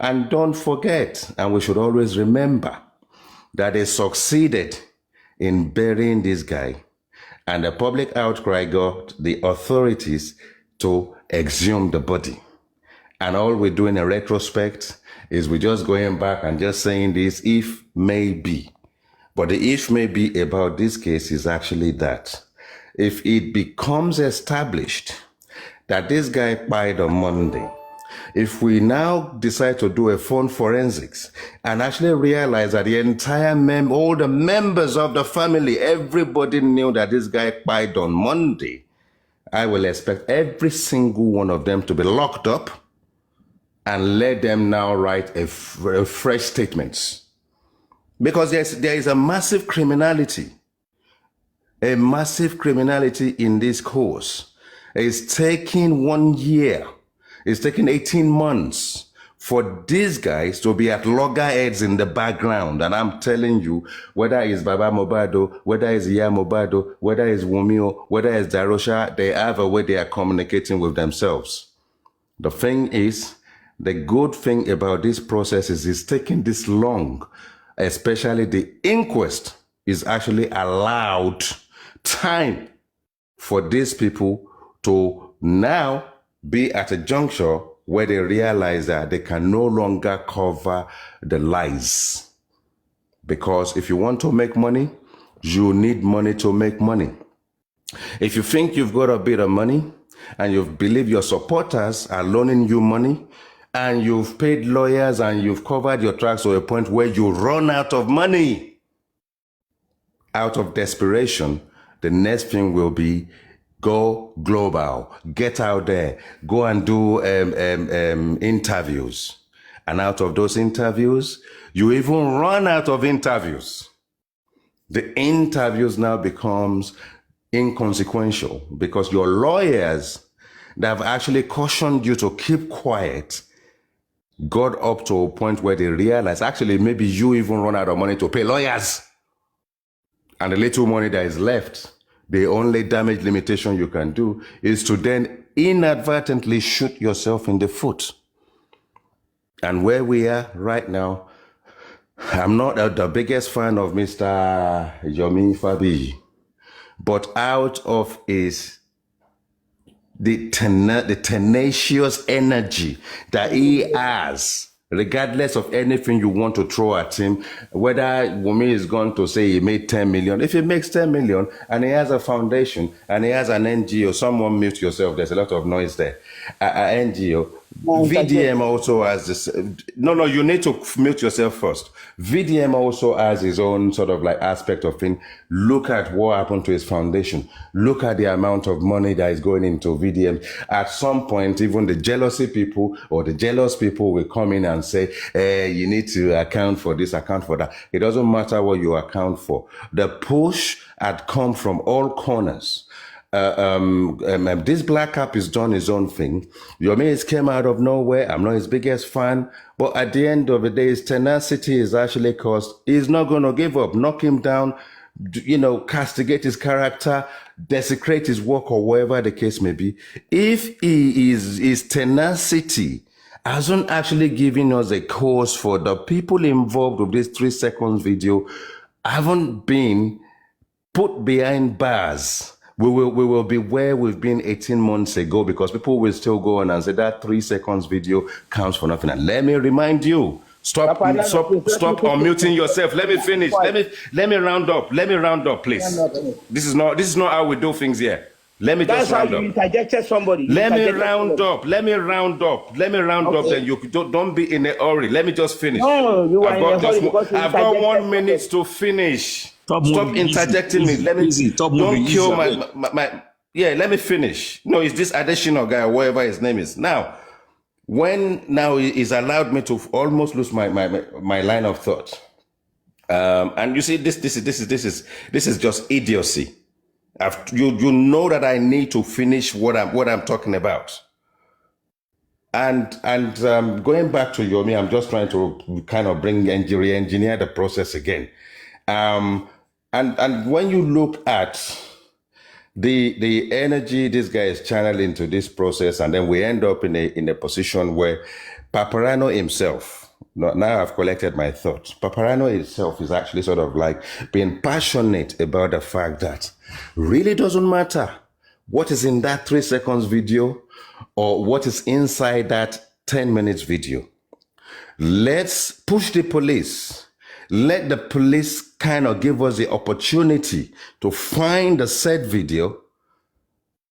And don't forget, and we should always remember, that they succeeded in burying this guy. And the public outcry got the authorities to exhume the body. And all we're doing in retrospect is we're just going back and just saying this, if maybe. But the if maybe about this case is actually that if it becomes established that this guy died on Monday, if we now decide to do a phone forensics and actually realize that the entire all the members of the family, everybody knew that this guy died on Monday, I will expect every single one of them to be locked up and let them now write a fresh statements. Because there is a massive criminality in this course. It's taking 1 year. It's taking 18 months for these guys to be at loggerheads in the background. And I'm telling you, whether it's Baba Mohbad, whether it's Iya Mohbad, whether it's Wunmi, whether it's Darosha, they have a way they are communicating with themselves. The thing is, the good thing about this process is it's taking this long, especially the inquest is actually allowed time for these people to now be at a juncture where they realize that they can no longer cover the lies. Because if you want to make money, you need money to make money. If you think you've got a bit of money and you believe your supporters are loaning you money and you've paid lawyers and you've covered your tracks to a point where you run out of money, out of desperation, the next thing will be go global, get out there, go and do interviews. And out of those interviews, you even run out of interviews. The interviews now becomes inconsequential because your lawyers that have actually cautioned you to keep quiet got up to a point where they realized actually maybe you even run out of money to pay lawyers. And the little money that is left, the only damage limitation you can do is to then inadvertently shoot yourself in the foot. And where we are right now, I'm not the biggest fan of Mr. Yomi Fabi, but out of his the tenacious energy that he has, regardless of anything you want to throw at him, whether Wunmi is going to say he made 10 million, if he makes 10 million and he has a foundation and he has an NGO, someone mute yourself, there's a lot of noise there, NGO, VDM also has this, no, you need to mute yourself first. VDM also has his own sort of like aspect of thing. Look at what happened to his foundation. Look at the amount of money that is going into VDM. At some point, even the jealousy people or the jealous people will come in and say, you need to account for this, account for that. It doesn't matter what you account for. The push had come from all corners. This black cap has done his own thing. Yomi came out of nowhere. I'm not his biggest fan, but at the end of the day, his tenacity is actually caused. He's not going to give up. Knock him down, castigate his character, desecrate his work, or whatever the case may be. If his tenacity hasn't actually given us a cause for the people involved with this 3 seconds video haven't been put behind bars. We will be where we've been 18 months ago because people will still go on and say that 3 seconds video counts for nothing. And let me remind you, stop unmuting yourself. Let me finish. Let me round up. Let me round up, please. This is not how we do things here. Let me just round up. That's how you interjected somebody. Let me round up. Then you don't be in a hurry. Let me just finish. No, you are in a hurry because I've got 1 minute to finish. Stop interjecting me. Let me don't kill my let me finish. No, it's this additional guy, whatever his name is. Now he's allowed me to almost lose my line of thought. And you see, this is just idiocy. You know that I need to finish what I'm talking about. And going back to Yomi, I'm just trying to kind of re-engineer the process again. And when you look at the energy this guy is channeling into this process, and then we end up in a position where Paparano himself, now I've collected my thoughts. Paparano himself is actually sort of like being passionate about the fact that really doesn't matter what is in that 3 seconds video or what is inside that 10 minutes video. Let's push the police. Let the police kind of give us the opportunity to find the said video.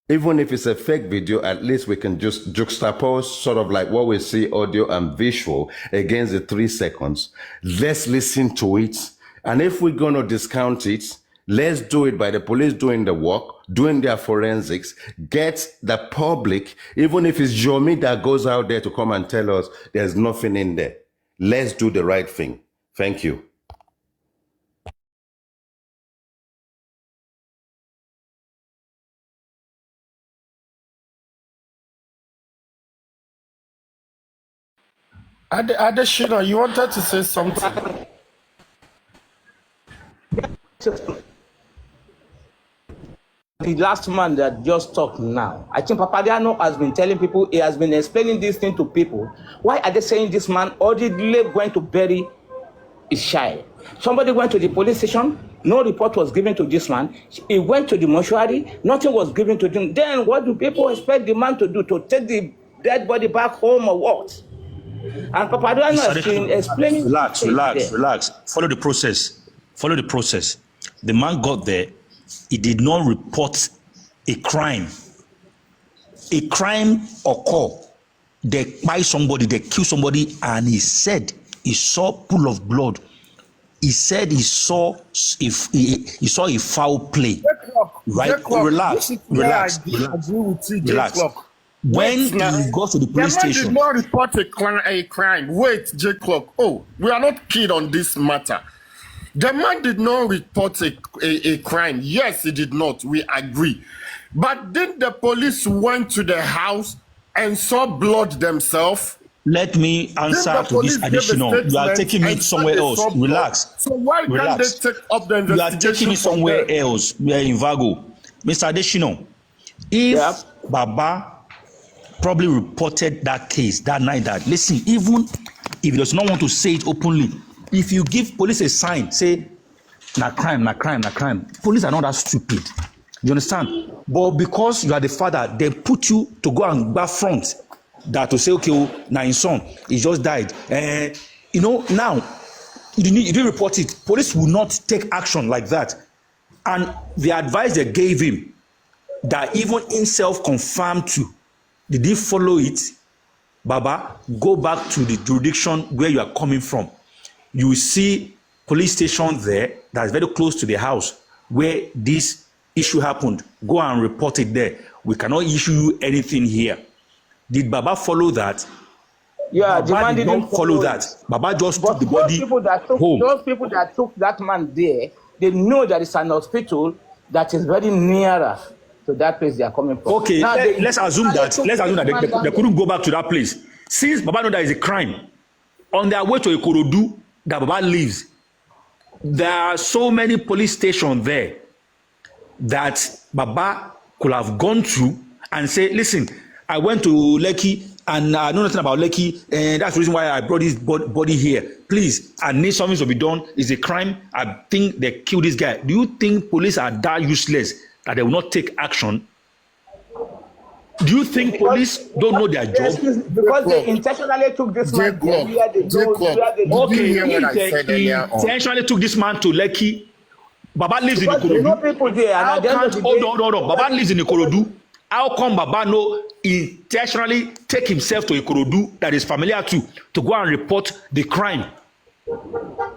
Even if it's a fake video, at least we can just juxtapose sort of like what we see audio and visual against the 3 seconds. Let's listen to it. And if we're going to discount it, let's do it by the police doing the work, doing their forensics, get the public, even if it's Jomi that goes out there to come and tell us there's nothing in there. Let's do the right thing. Thank you. Adeshina, you wanted to say something? The last man that just talked now, I think Papadiano has been telling people, he has been explaining this thing to people. Why are they saying this man already going to bury his child? Somebody went to the police station, no report was given to this man. He went to the mortuary, nothing was given to him. Then what do people expect the man to do? To take the dead body back home or what? And Papadiano has been explaining. Relax. Follow the process. The man got there. He did not report a crime. A crime occurred. They buy somebody, they kill somebody, and he said he saw pool of blood. He said he saw a foul play. Right? Relax. When he got to the police station, did not report a crime. Wait, J Clock. Oh, we are not keen on this matter. The man did not report a crime. Yes, he did not. We agree. But then the police went to the house and saw blood themselves. Let me answer to this additional. You are taking me somewhere else. Relax. So why can't they take up the investigation? You are taking me somewhere else. We are in Vago. Mr. Additional, if Baba probably reported that case that night, that listen, even if he does not want to say it openly, if you give police a sign, say, na crime, police are not that stupid. You understand? But because you are the father, they put you to go and back front that to say, okay, now his son, he just died. Now, you didn't report it. Police will not take action like that. And the advice they gave him, that even himself confirmed to, did he follow it? Baba, go back to the jurisdiction where you are coming from. You will see police station there that's very close to the house where this issue happened. Go and report it there. We cannot issue you anything here. Did Baba follow that? Yeah, Baba did not follow that. Baba just took the body home. Those people that took that man there, they know that it's an hospital that is very nearer to that place they are coming from. Okay, now let's assume that they couldn't go back to that place. Since Baba know that is a crime, on their way to Ikorodu, that Baba lives, there are so many police stations there that Baba could have gone to and say, listen, I went to Lekki and I know nothing about Lekki, and that's the reason why I brought this body here. Please, I need something to be done. It's a crime. I think they killed this guy. Do you think police are that useless that they will not take action? Do you think police don't know their job? Because they intentionally took this man there. Okay, if they intentionally took this man to Lekki, Baba lives in Ikorodu. Hold on. Baba lives in Ikorodu. How come Baba no intentionally take himself to Ikorodu that is familiar to go and report the crime?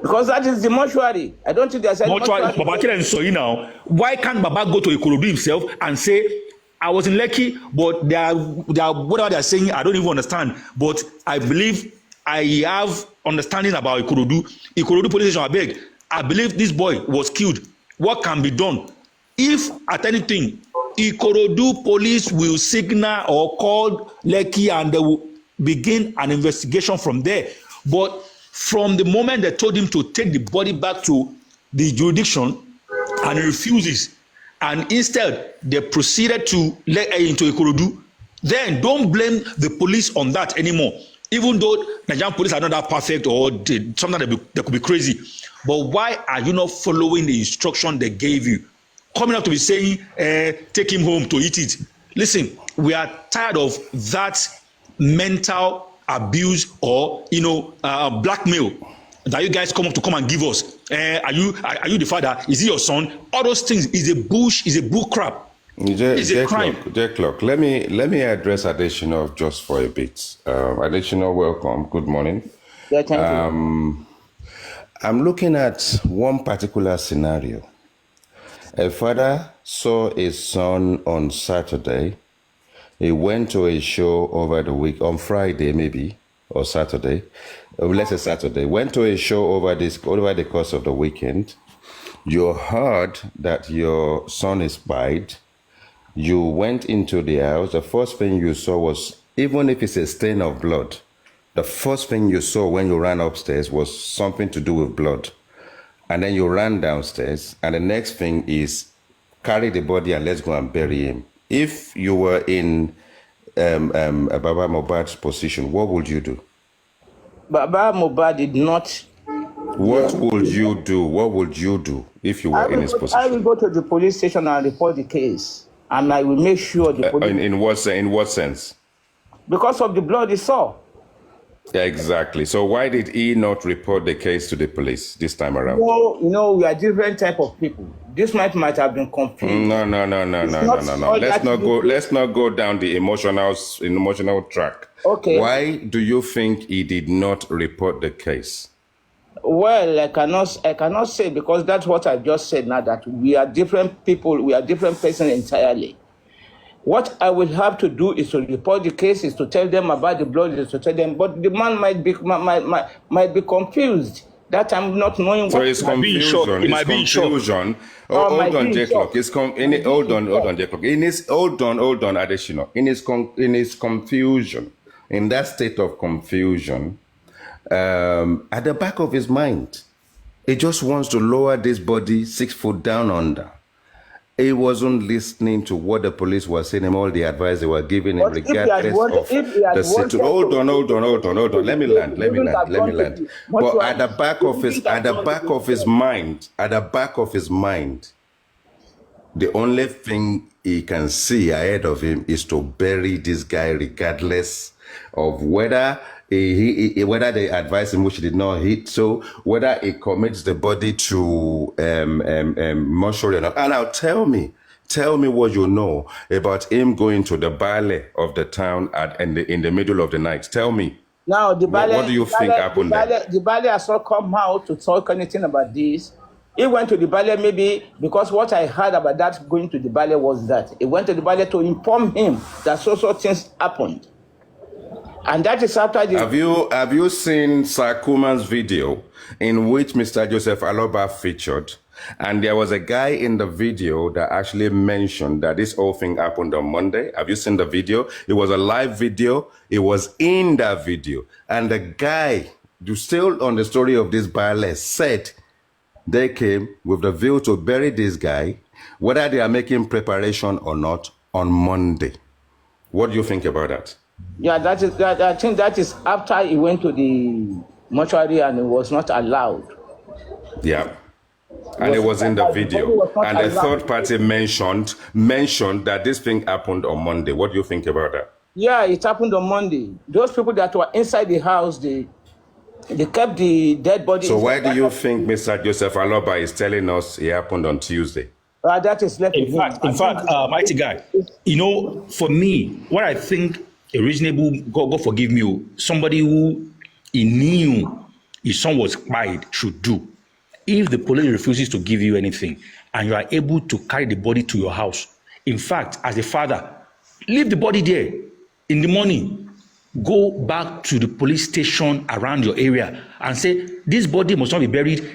Because that is the mortuary. I don't think there's any mortuary. Baba Kira and Soyi now. Why can't Baba go to Ikorodu himself and say, I was in Lekki, but they are whatever they are saying, I don't even understand. But I believe I have understanding about Ikorodu. Ikorodu police station, I believe this boy was killed. What can be done? If at anything, Ikorodu police will signal or call Lekki and they will begin an investigation from there. But from the moment they told him to take the body back to the jurisdiction and he refuses, and instead they proceeded to let into Ikorodu, then don't blame the police on that anymore. Even though Nigerian police are not that perfect or sometimes they could be crazy, but why are you not following the instruction they gave you? Coming up to be saying, take him home to eat it. Listen, we are tired of that mental abuse or blackmail that you guys come and give us. Are you the father? Is he your son? All those things is a bull crap. It's a crime. J-Clock, let me address Additional just for a bit. Additional, welcome. Good morning. Yeah, thank you. I'm looking at one particular scenario. A father saw his son on Saturday. He went to a show over the week, on Friday maybe, or Saturday. Let's say Saturday. Went to a show over the course of the weekend. You heard that your son is spied. You went into the house. The first thing you saw was, even if it's a stain of blood, the first thing you saw when you ran upstairs was something to do with blood. And then you ran downstairs. And the next thing is, carry the body and let's go and bury him. If you were in Baba Mohbad's position, what would you do? Baba Mohbad did not. What would you do? What would you do if you were in his position? I will go to the police station and report the case. And I will make sure the police... In what sense? Because of the blood he saw. Yeah, exactly. So why did he not report the case to the police this time around? Well, we are different type of people. This might have been confused. No. Let's not go down the emotional track. Okay. Why do you think he did not report the case? Well, I cannot say, because that's what I just said now, that we are different people, we are different persons entirely. What I will have to do is to report the case, is to tell them about the blood, is to tell them, but the man might be confused. That I'm not knowing so what. It's confusion. It's confusion. Hold on, J-Clock. Hold on, Additional. In his confusion, in that state of confusion, at the back of his mind, he just wants to lower this body 6 foot down under. He wasn't listening to what the police were saying him, all the advice they were giving him, regardless of the situation. Hold on. Let me land. But at the back of his mind, the only thing he can see ahead of him is to bury this guy, regardless of whether whether they advise him, which he did not hit, so whether he commits the body to mortuary or not. And now tell me what you know about him going to the ballet of the town in the middle of the night. Tell me. Now, what do you think happened there? The ballet has not come out to talk anything about this. He went to the ballet maybe because what I heard about that going to the ballet was that he went to the ballet to inform him that so things happened. And that is after the... Have you seen Sakuma's video in which Mr. Joseph Aloba featured? And there was a guy in the video that actually mentioned that this whole thing happened on Monday. Have you seen the video? It was a live video. It was in that video. And the guy, still on the story of this ballet, said they came with the view to bury this guy, whether they are making preparation or not, on Monday. What do you think about that? Yeah, I think that is after he went to the mortuary and he was not allowed. Yeah. And it was in the video. And the third party mentioned that this thing happened on Monday. What do you think about that? Yeah, it happened on Monday. Those people that were inside the house, they kept the dead body. So why do you think Mr. Joseph Aloba is telling us it happened on Tuesday? That is left in fact, mighty guy, for me, what I think a reasonable, God forgive me, somebody who he knew his son was spied should do. If the police refuses to give you anything and you are able to carry the body to your house, in fact, as a father, leave the body there. In the morning, go back to the police station around your area and say, this body must not be buried.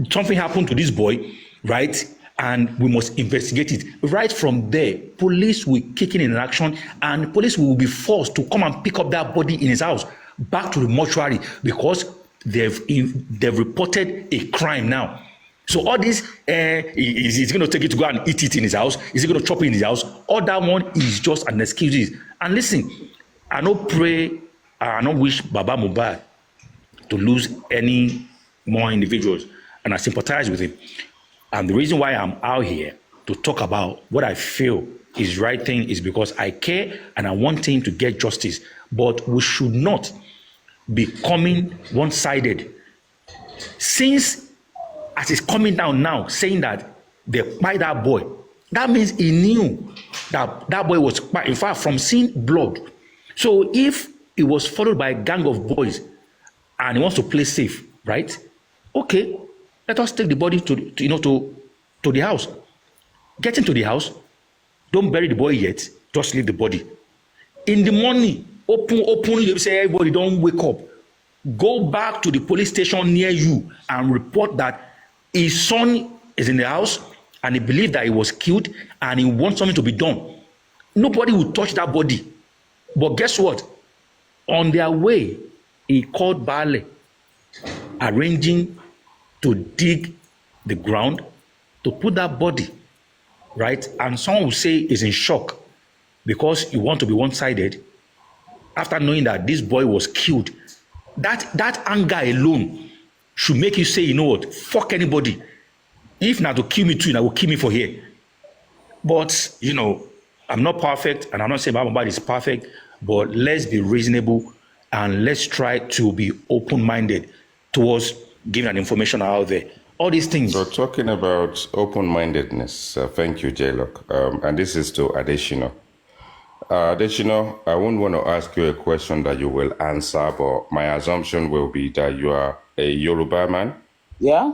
Something happened to this boy, right? And we must investigate it. Right from there, police will kick in action and police will be forced to come and pick up that body in his house back to the mortuary because they've reported a crime now. So all this, is he going to take it to go and eat it in his house? Is he going to chop it in his house? All that one is just an excuse. And listen, I don't pray I don't wish Baba Mohbad to lose any more individuals, and I sympathize with him. And the reason why I'm out here to talk about what I feel is right thing is because I care and I want him to get justice. But we should not be coming one-sided. Since as he's coming down now saying that they kpai that boy, that means he knew that that boy was kpai. In fact, from seeing blood. So if it was followed by a gang of boys and he wants to play safe, right? Okay, let us take the body to the house. Get into the house. Don't bury the boy yet. Just leave the body. In the morning, openly say everybody don't wake up. Go back to the police station near you and report that his son is in the house and he believes that he was killed and he wants something to be done. Nobody will touch that body. But guess what? On their way, he called Bale, arranging to dig the ground to put that body, right? And someone will say he's in shock because you want to be one-sided after knowing that this boy was killed. That anger alone should make you say, you know what, fuck anybody. If not to kill me too, I will kill me for here. But, I'm not perfect, and I'm not saying Mohbad is perfect, but let's be reasonable and let's try to be open-minded towards giving an information out there. All these things. So talking about open-mindedness, thank you, J-Lock. And this is to Adeshino. Adeshino, I won't want to ask you a question that you will answer, but my assumption will be that you are a Yoruba man. Yeah?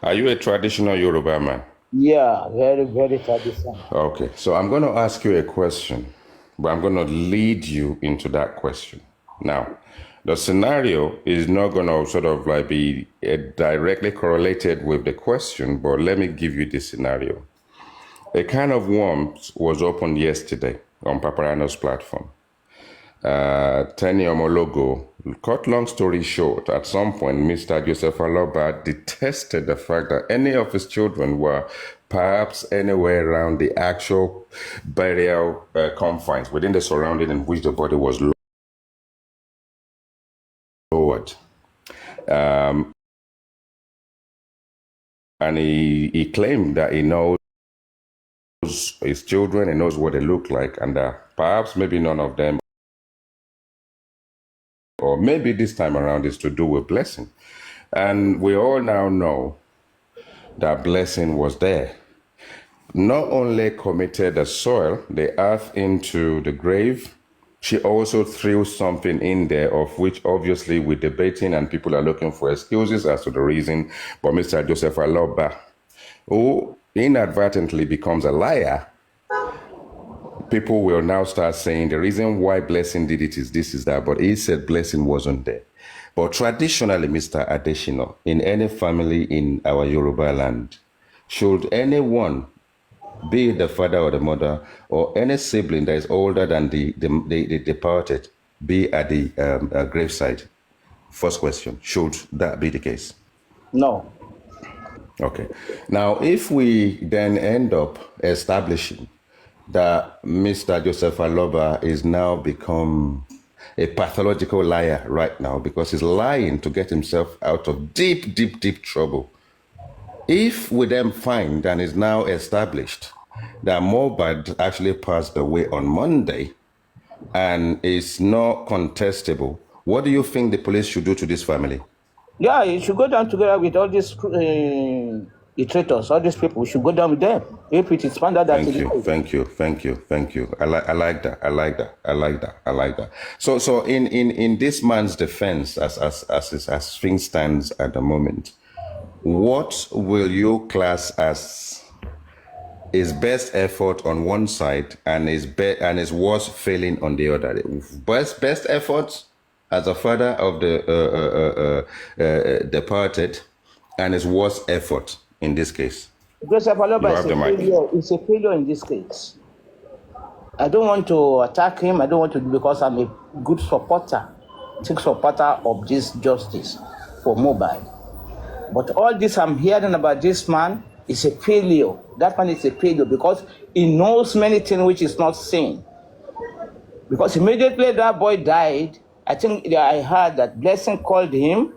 Are you a traditional Yoruba man? Yeah, very, very traditional. Okay, so I'm going to ask you a question, but I'm going to lead you into that question. Now, the scenario is not going to sort of like be directly correlated with the question, but let me give you this scenario. A can of worms was opened yesterday on Paparano's platform. Tenny Omologo, cut long story short, at some point, Mr. Joseph Aloba detested the fact that any of his children were perhaps anywhere around the actual burial confines, within the surrounding in which the body was lowered. And he claimed that he knows his children, he knows what they look like, and perhaps maybe none of them, or maybe this time around, is to do with Blessing. And we all now know that Blessing was there. Not only committed the soil, the earth into the grave, she also threw something in there of which obviously we're debating and people are looking for excuses as to the reason. But Mr. Joseph Aloba, who inadvertently becomes a liar, people will now start saying the reason why Blessing did it is this, is that, but he said Blessing wasn't there. But traditionally, Mr. Adeshino, in any family in our Yoruba land, should anyone, be it the father or the mother, or any sibling that is older than the departed, be at the graveside? First question, should that be the case? No. Okay. Now, if we then end up establishing that Mr. Joseph Aloba is now become a pathological liar right now because he's lying to get himself out of deep, deep, deep trouble. If we then find and is now established that Mohbad actually passed away on Monday and is not contestable, what do you think the police should do to this family? Yeah, you should go down together with all these traitors, all these people. We should go down with them. If it is found out that Thank you. I like that. So in this man's defense, as things stands at the moment, what will you class as his best effort on one side and his worst failing on the other? Best efforts as a father of the departed, and his worst effort in this case? Joseph Aloba is a failure in this case. I don't want to attack him. I don't want to, because I'm a good supporter of this justice for Mohbad. But all this I'm hearing about this man is a failure. That man is a failure because he knows many things which is not seen. Because immediately that boy died, I think that I heard that Blessing called him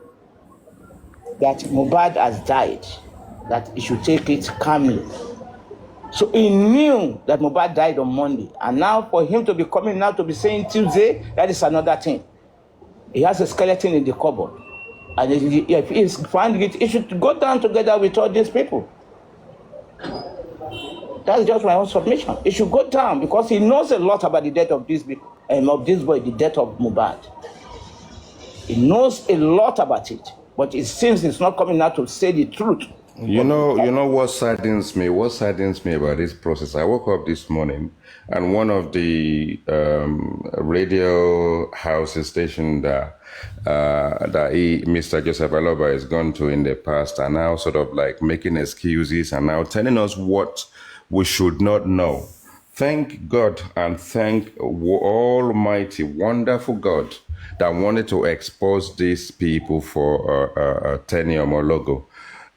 that Mohbad has died, that he should take it calmly. So he knew that Mohbad died on Monday. And now for him to be coming now to be saying Tuesday, that is another thing. He has a skeleton in the cupboard. And if he's finding it, he should go down together with all these people. That's just my own submission. He should go down because he knows a lot about the death of this boy, the death of Mohbad. He knows a lot about it, but it seems he's not coming out to say the truth. You know what saddens me? What saddens me about this process? I woke up this morning, and one of the radio houses station that Mr. Joseph Aloba has gone to in the past are now sort of like making excuses and now telling us what we should not know. Thank God and thank Almighty, wonderful God that wanted to expose these people for a Tenium or logo.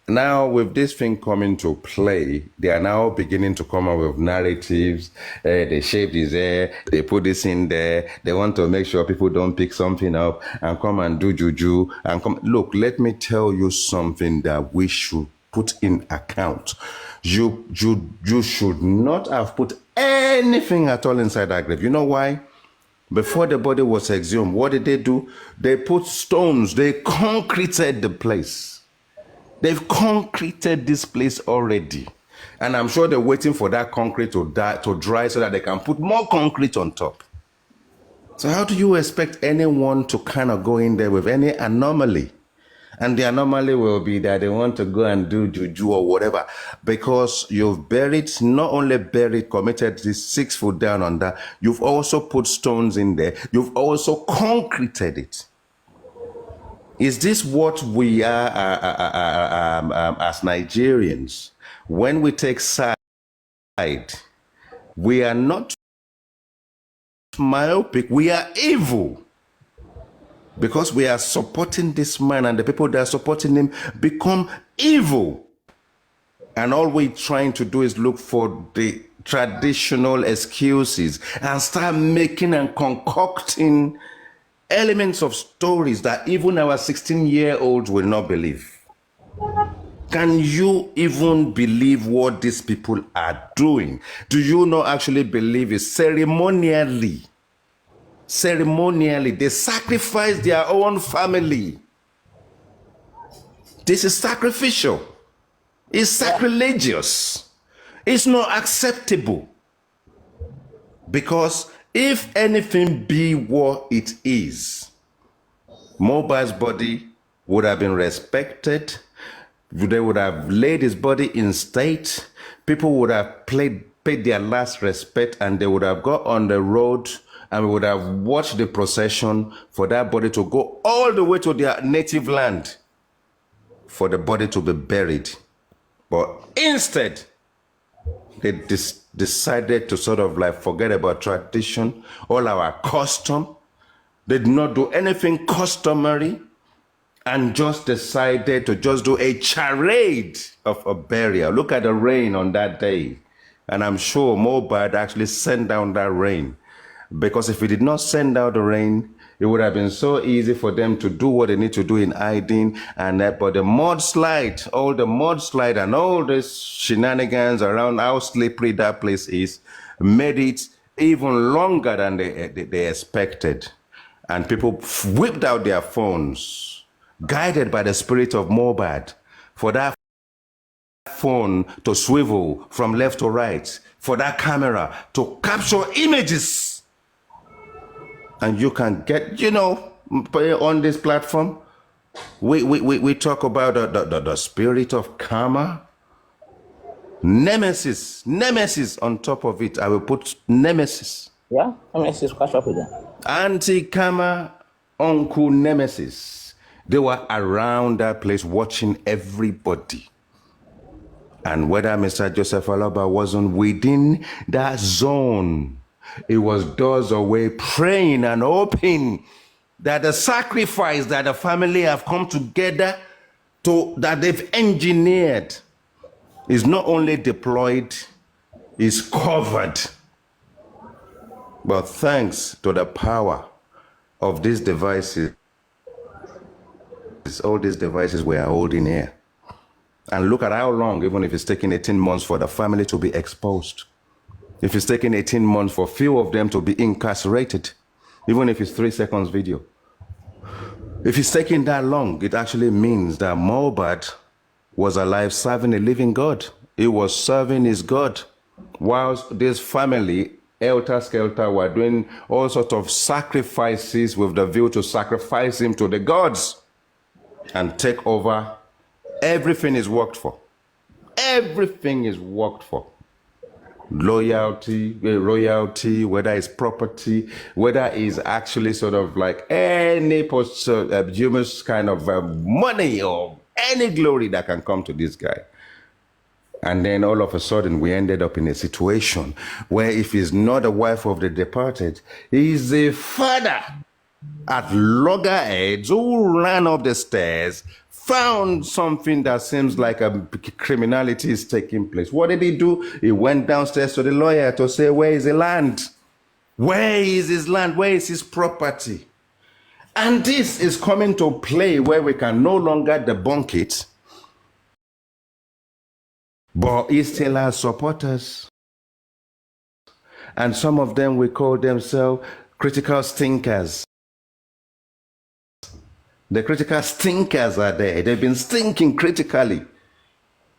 Now, with this thing coming to play, they are now beginning to come up with narratives. They shaved his hair, they put this in there. They want to make sure people don't pick something up and come and do juju. And come. Look, let me tell you something that we should put in account. You should not have put anything at all inside that grave. You know why? Before the body was exhumed, what did they do? They put stones. They concreted the place. They've concreted this place already. And I'm sure they're waiting for that concrete to dry so that they can put more concrete on top. So how do you expect anyone to kind of go in there with any anomaly? And the anomaly will be that they want to go and do juju or whatever. Because you've not only committed this 6 foot down on that, you've also put stones in there. You've also concreted it. Is this what we are as Nigerians? When we take side, we are not myopic, we are evil. Because we are supporting this man and the people that are supporting him become evil. And all we're trying to do is look for the traditional excuses and start making and concocting elements of stories that even our 16-year-olds will not believe. Can you even believe what these people are doing? Do you not actually believe it? Ceremonially, they sacrifice their own family. This is sacrificial. It's sacrilegious. It's not acceptable. Because if anything be what it is, Mohbad's body would have been respected. They would have laid his body in state. People would have paid their last respect, and they would have got on the road and we would have watched the procession for that body to go all the way to their native land for the body to be buried. But instead, they decided to sort of like forget about tradition, all our custom. They did not do anything customary and just decided to just do a charade of a burial. Look at the rain on that day. And I'm sure Mohbad actually sent down that rain. Because if he did not send out the rain, it would have been so easy for them to do what they need to do in hiding. And but the mudslide, all the mudslide and all these shenanigans around how slippery that place is, made it even longer than they expected. And people whipped out their phones, guided by the spirit of Mohbad, for that phone to swivel from left to right, for that camera to capture images. And you can get, on this platform, we talk about the spirit of karma. Nemesis on top of it. I will put nemesis. Yeah, nemesis, catch up with them. Anti-karma, uncle nemesis. They were around that place watching everybody. And whether Mr. Joseph Aloba wasn't within that zone, it was doors away, praying and hoping that the sacrifice that the family have come together to, that they've engineered, is not only deployed, is covered. But thanks to the power of these devices, all these devices we are holding here. And look at how long, even if it's taking 18 months for the family to be exposed. If it's taking 18 months for few of them to be incarcerated, even if it's 3 seconds video. If it's taking that long, it actually means that Mohbad was alive serving a living God. He was serving his God. Whilst this family, helter skelter, were doing all sorts of sacrifices with the view to sacrifice him to the gods and take over. Everything is worked for. Everything is worked for. Loyalty, royalty, whether it's property, whether it's actually sort of like any posthumous kind of money or any glory that can come to this guy. And then all of a sudden we ended up in a situation where if he's not the wife of the departed, he's a father at loggerheads who ran up the stairs, found something that seems like a criminality is taking place. What did he do? He went downstairs to the lawyer to say, where is the land? Where is his land? Where is his property? And this is coming to play where we can no longer debunk it, but he still has supporters. And some of them will call themselves critical stinkers. The critical stinkers are there. They've been stinking critically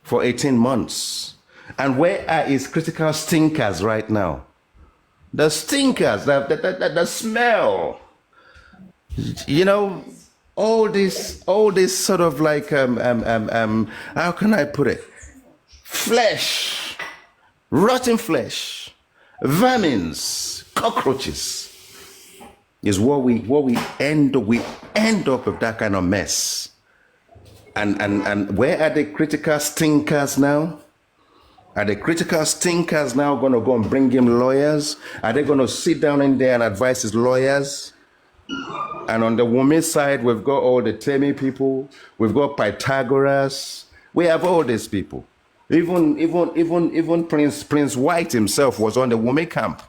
for 18 months. And where are his critical stinkers right now? The stinkers, the smell. You know, all this sort of like, how can I put it? Flesh, rotten flesh, vermins, cockroaches. Is what we end up with that kind of mess. And where are the critical stinkers now? Are the critical stinkers now going to go and bring him lawyers? Are they going to sit down in there and advise his lawyers? And on the woman's side, we've got all the Temi people, we've got Pythagoras, we have all these people. Even Prince White himself was on the woman camp.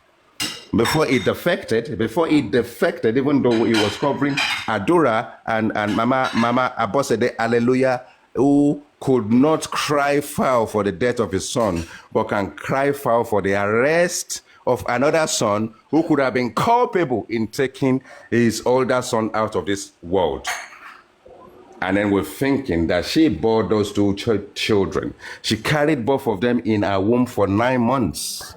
Before he defected, even though he was covering Adura and Mama Abosede Alleluia, who could not cry foul for the death of his son, but can cry foul for the arrest of another son who could have been culpable in taking his older son out of this world. And then we're thinking that she bore those two children. She carried both of them in her womb for 9 months.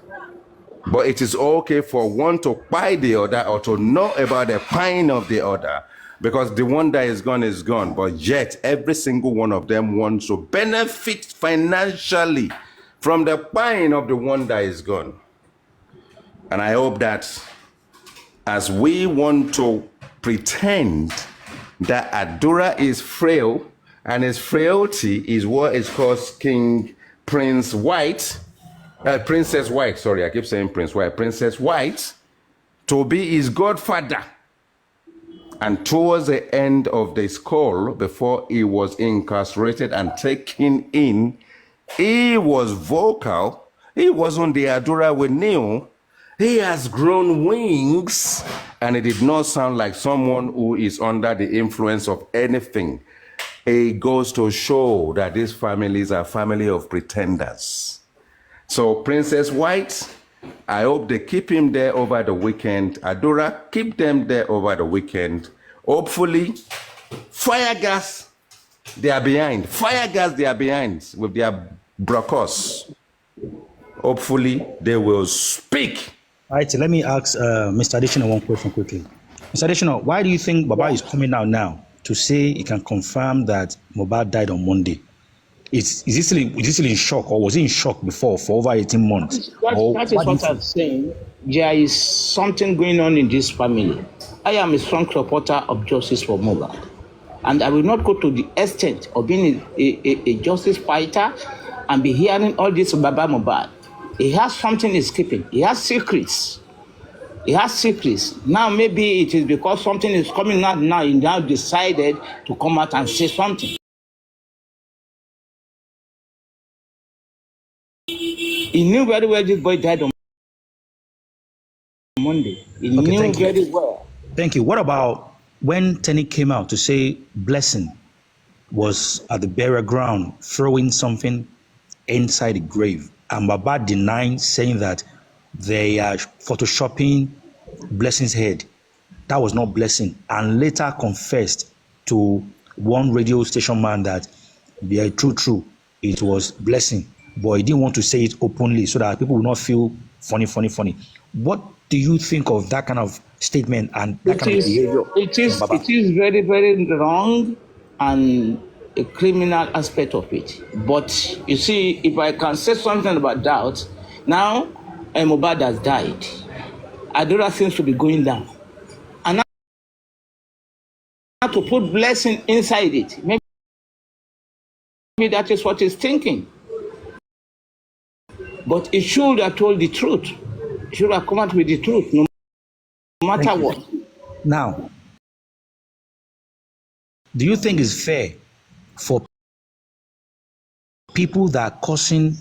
But it is okay for one to buy the other or to know about the pain of the other, because the one that is gone. But yet, every single one of them wants to benefit financially from the pain of the one that is gone. And I hope that as we want to pretend that Adura is frail, and his frailty is what is caused Princess White, sorry, I keep saying Prince White, Princess White, to be his godfather. And towards the end of this call, before he was incarcerated and taken in, he was vocal. He wasn't the Adura we knew. He has grown wings, and it did not sound like someone who is under the influence of anything. It goes to show that these families are a family of pretenders. So Princess White, I hope they keep him there over the weekend. Adura, keep them there over the weekend. Hopefully, fire gas, they are behind. Fire gas, they are behind with their brokers. Hopefully, they will speak. All right, let me ask Mr. Additional one question quickly. Mr. Additional, why do you think Baba is coming out now to say he can confirm that Mohbad died on Monday? Is he still in shock, or was he in shock before for over 18 months? That is what I'm saying. There is something going on in this family. I am a strong supporter of justice for Mohbad. And I will not go to the extent of being a justice fighter and be hearing all this about Mohbad. He has something he's keeping. He has secrets. Now maybe it is because something is coming out now, he now decided to come out and say something. He knew very well this boy died on Monday. He knew very well. Thank you. What about when Tenny came out to say Blessing was at the burial ground throwing something inside the grave, and Baba denying, saying that they are photoshopping Blessing's head? That was not Blessing, and later confessed to one radio station man that yeah, true, it was Blessing, but he didn't want to say it openly so that people will not feel funny. What do you think of that kind of statement and that kind of behavior? It is very, very wrong and a criminal aspect of it. But you see, if I can say something about that, now Mohbad has died. Adora seems to be going down. And now to put Blessing inside it, maybe that is what he's thinking. But he should have told the truth. He should have come out with the truth, no matter what. Now, do you think it's fair for people that are causing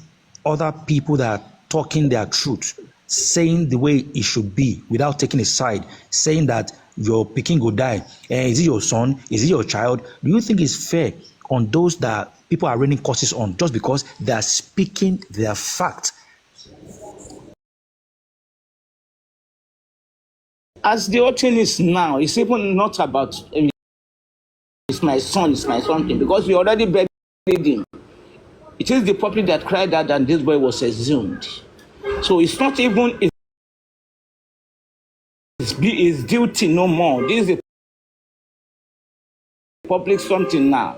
other people that are talking their truth, saying the way it should be without taking a side, saying that your pikin go die, is it your son, is it your child? Do you think it's fair on those that people are raining curses on just because they are speaking their fact? As the whole thing is now, it's even not about it's my son, it's my something, because we already buried him. It is the public that cried out and this boy was exhumed. So it's not even his duty no more. This is a public something now.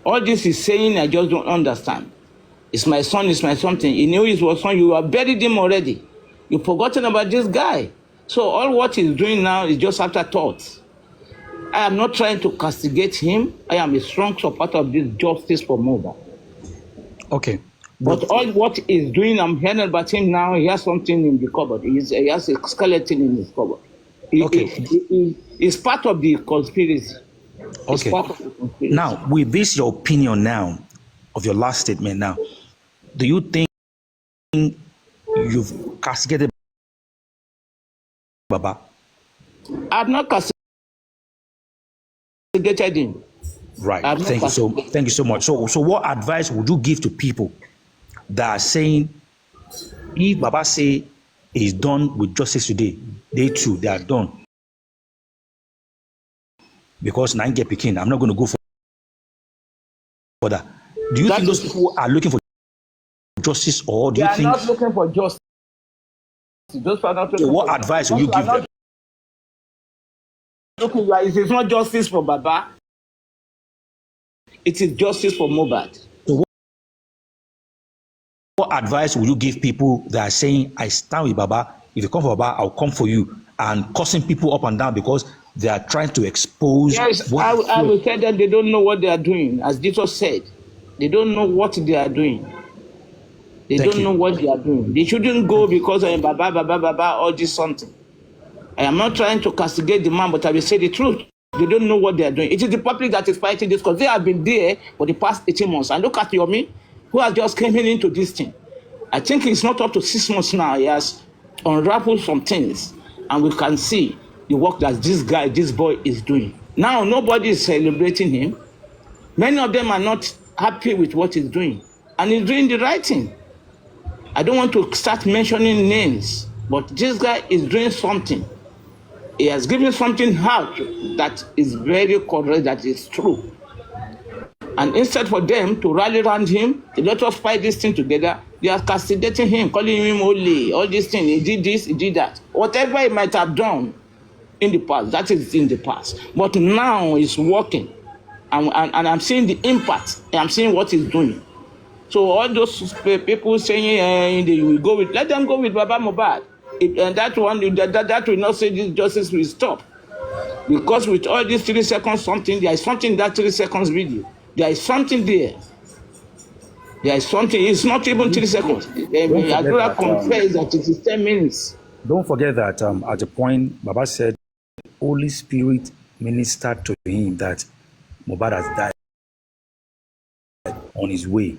All this is saying, I just don't understand. It's my son, it's my something. He knew it was son, you have buried him already. You've forgotten about this guy. So all what he's doing now is just afterthought. I am not trying to castigate him. I am a strong supporter of this justice for Mohbad. Okay. But all what he's doing, I'm hearing about him now, he has something in the cupboard. He has a skeleton in his cupboard. It's part of the conspiracy. Okay. Now, with this, your opinion now, of your last statement now, do you think you've castigated Baba? I've not castigated him. Right. Thank you so much. So what advice would you give to people that are saying, if Baba say he's done with justice today, they too, they are done? Because now I get picking, I'm not going to go for that. Do you think those people are looking for justice, or do you think... They are not looking for justice. Those are not looking what advice will you give them? It is not justice for Baba. It is justice for Mohbad. So what advice will you give people that are saying, I stand with Baba, if you come for Baba, I'll come for you, and cursing people up and down because they are trying to expose... Yes, I will tell them they don't know what they are doing. As Jesus said, they don't know what they are doing. They don't know what they are doing. They shouldn't go because Baba, all this something. I am not trying to castigate the man, but I will say the truth. They don't know what they are doing. It is the public that is fighting this because they have been there for the past 18 months. And look at Yomi, who has just came into this thing. I think it's not up to 6 months now. He has unraveled some things. And we can see the work that this boy is doing. Now, nobody is celebrating him. Many of them are not happy with what he's doing. And he's doing the right thing. I don't want to start mentioning names, but this guy is doing something. He has given something out that is very correct, that is true. And instead for them to rally around him, to let us fight this thing together, they are castigating him, calling him holy, all these things. He did this, he did that. Whatever he might have done in the past, that is in the past. But now he's working. And I'm seeing the impact. I'm seeing what he's doing. So all those people saying they will go with, let them go with Baba Mohbad. And that will not say this justice will stop. Because with all these 3 seconds something, there is something in that 3 seconds video. There is something there. There is something. It's not even 3 seconds. I confess that it is 10 minutes. Don't forget that at the point Baba said, Holy Spirit ministered to him that Mohbad has died on his way.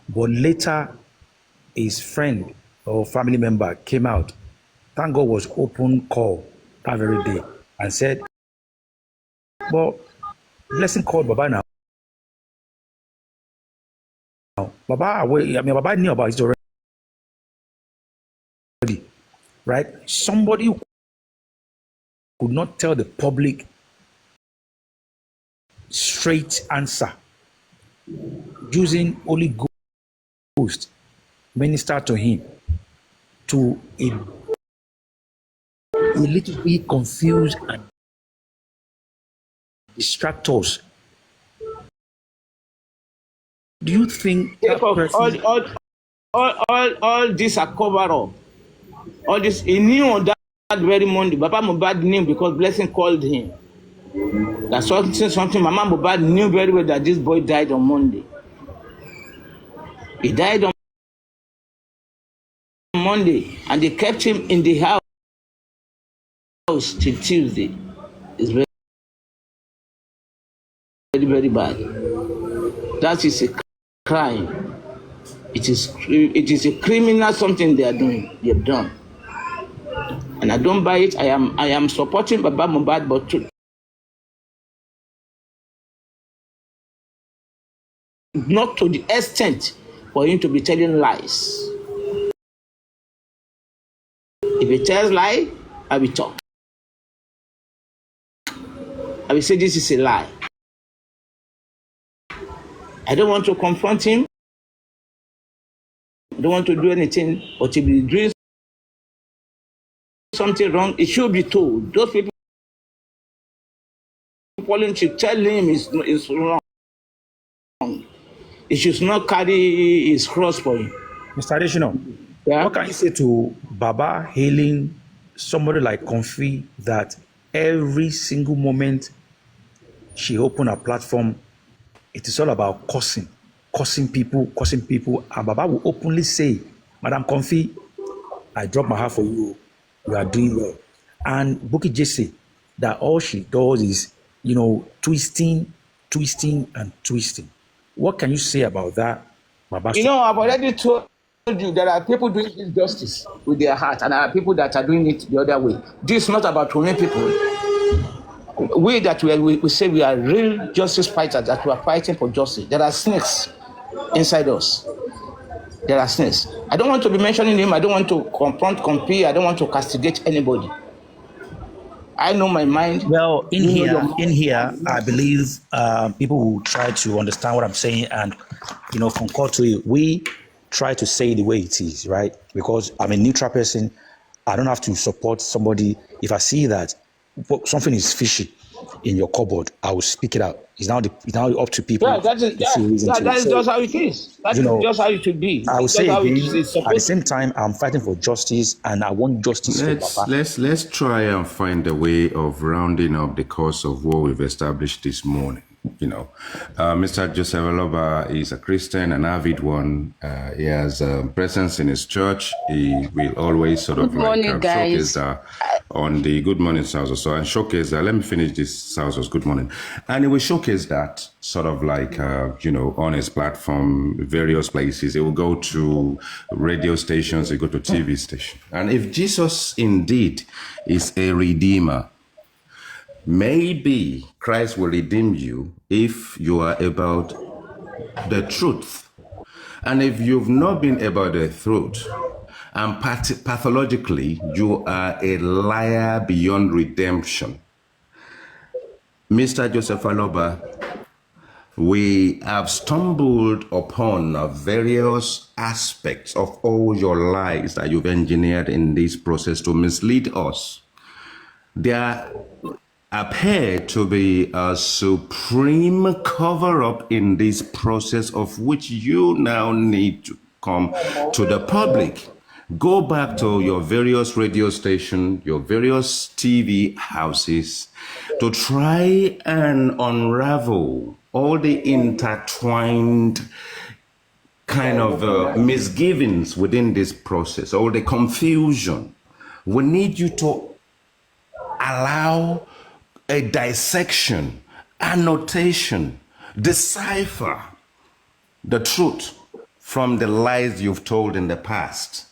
But later, his friend or family member came out. Thank God was open call that very day. and said, well, Blessing called Baba now. Baba, Baba knew about it already, right? Somebody who could not tell the public straight answer, using Holy Ghost minister to him, to a little bit confused and distract us. Do you think that person? All this are cover up. All this, he knew on that very Monday. Papa Mohbad knew because Blessing called him. That's something Mama Mohbad knew very well, that this boy died on Monday. He died on Monday, and they kept him in the house till Tuesday. It's very, very, very bad. That is a crime. It is a criminal something they are doing. They have done, and I don't buy it. I am supporting Baba Mohbad, but not to the extent for him to be telling lies. If he tells lie, I will talk. I will say this is a lie. I don't want to confront him. I don't want to do anything, but if he doing something wrong, it should be told. Those people following should tell him it's wrong. He should not carry his cross for him. Mr. Additional, Yeah? what can you say to Baba hailing somebody like Comfy that every single moment she opened her platform, it is all about cursing people, and Baba will openly say, Madam Comfy, I drop my heart for you. You are doing well. And Bukky Jesse, that all she does is, twisting. What can you say about that, Baba? I've already told you there are people doing injustice with their heart, and there are people that are doing it the other way. This is not about throwing people. We say we are real justice fighters, that we are fighting for justice. There are snakes inside us. There are snakes. I don't want to be mentioning him. I don't want to compete. I don't want to castigate anybody. I know my mind. Well, in here, I believe people will try to understand what I'm saying and, concur to it. We try to say the way it is, right? Because I'm a neutral person. I don't have to support somebody. If I see that something is fishy in your cupboard, I will speak it out. It's now up to people. Yeah, that is just how it is. That is just how it should be. I will say again, at the same time, I'm fighting for justice, and I want justice for Papa. Let's try and find a way of rounding up the course of what we've established this morning. Mr. Joseph Aloba is a Christian, an avid one. He has a presence in his church. He will always sort of showcase that on the Good Morning South and showcase that. Let me finish this South Good Morning. And he will showcase that sort of like, on his platform, various places. He will go to radio stations, he will go to TV stations. And if Jesus indeed is a redeemer, maybe Christ will redeem you if you are about the truth. And if you've not been about the truth, and pathologically, you are a liar beyond redemption. Mr. Joseph Aloba, we have stumbled upon various aspects of all your lies that you've engineered in this process to mislead us. There appear to be a supreme cover-up in this process, of which you now need to come to the public. Go back to your various radio stations, your various TV houses, to try and unravel all the intertwined kind of misgivings within this process, all the confusion. We need you to allow a dissection, annotation, decipher the truth from the lies you've told in the past.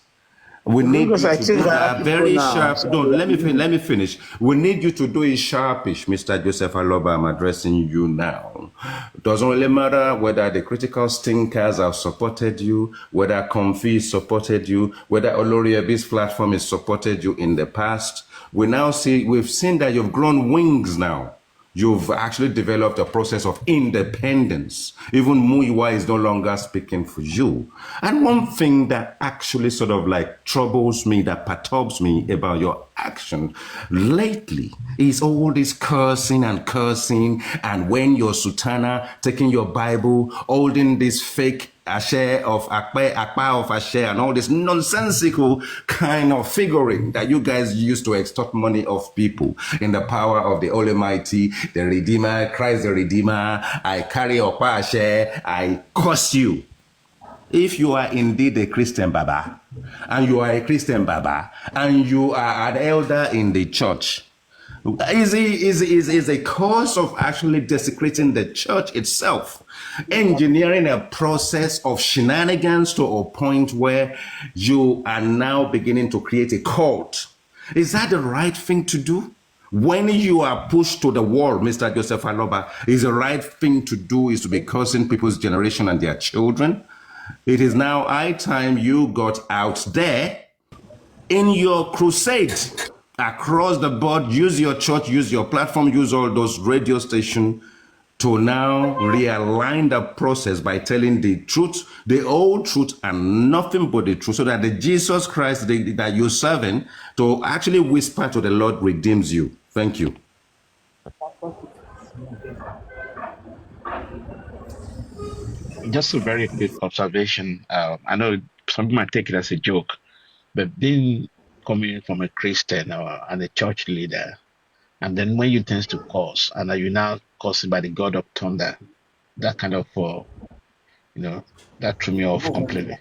We need Because you I to think do I that have very people now. sharp. So No, let me finish. We need you to do it sharpish, Mr. Joseph Aloba. I'm addressing you now. It doesn't really matter whether the critical stinkers have supported you, whether Comfy supported you, whether Oloriabi's platform has supported you in the past. We've seen that you've grown wings now. You've actually developed a process of independence. Even Muiwa is no longer speaking for you. And one thing that actually sort of like troubles me, that perturbs me about your action lately is all this cursing. And when you're Sultana taking your Bible, holding this fake Ashe of Akpa of Ashe and all this nonsensical kind of figuring that you guys use to extort money off people in the power of the Almighty, the Redeemer, Christ the Redeemer. I carry Akpa Ashe, I curse you. If you are indeed a Christian Baba, and you are a Christian Baba, and you are an elder in the church, is a cause of actually desecrating the church itself, engineering a process of shenanigans to a point where you are now beginning to create a cult. Is that the right thing to do? When you are pushed to the wall, Mr. Joseph Aloba, is the right thing to do is to be cursing people's generation and their children? It is now high time you got out there in your crusade across the board. Use your church, use your platform, use all those radio stations to now realign the process by telling the truth, the whole truth, and nothing but the truth, so that the Jesus Christ that you're serving to actually whisper to the Lord redeems you. Thank you. Just a very quick observation. I know some people might take it as a joke, but being coming from a Christian and a church leader, and then when you tend to curse, and are you now cursing by the God of thunder, that kind of, that threw me off completely.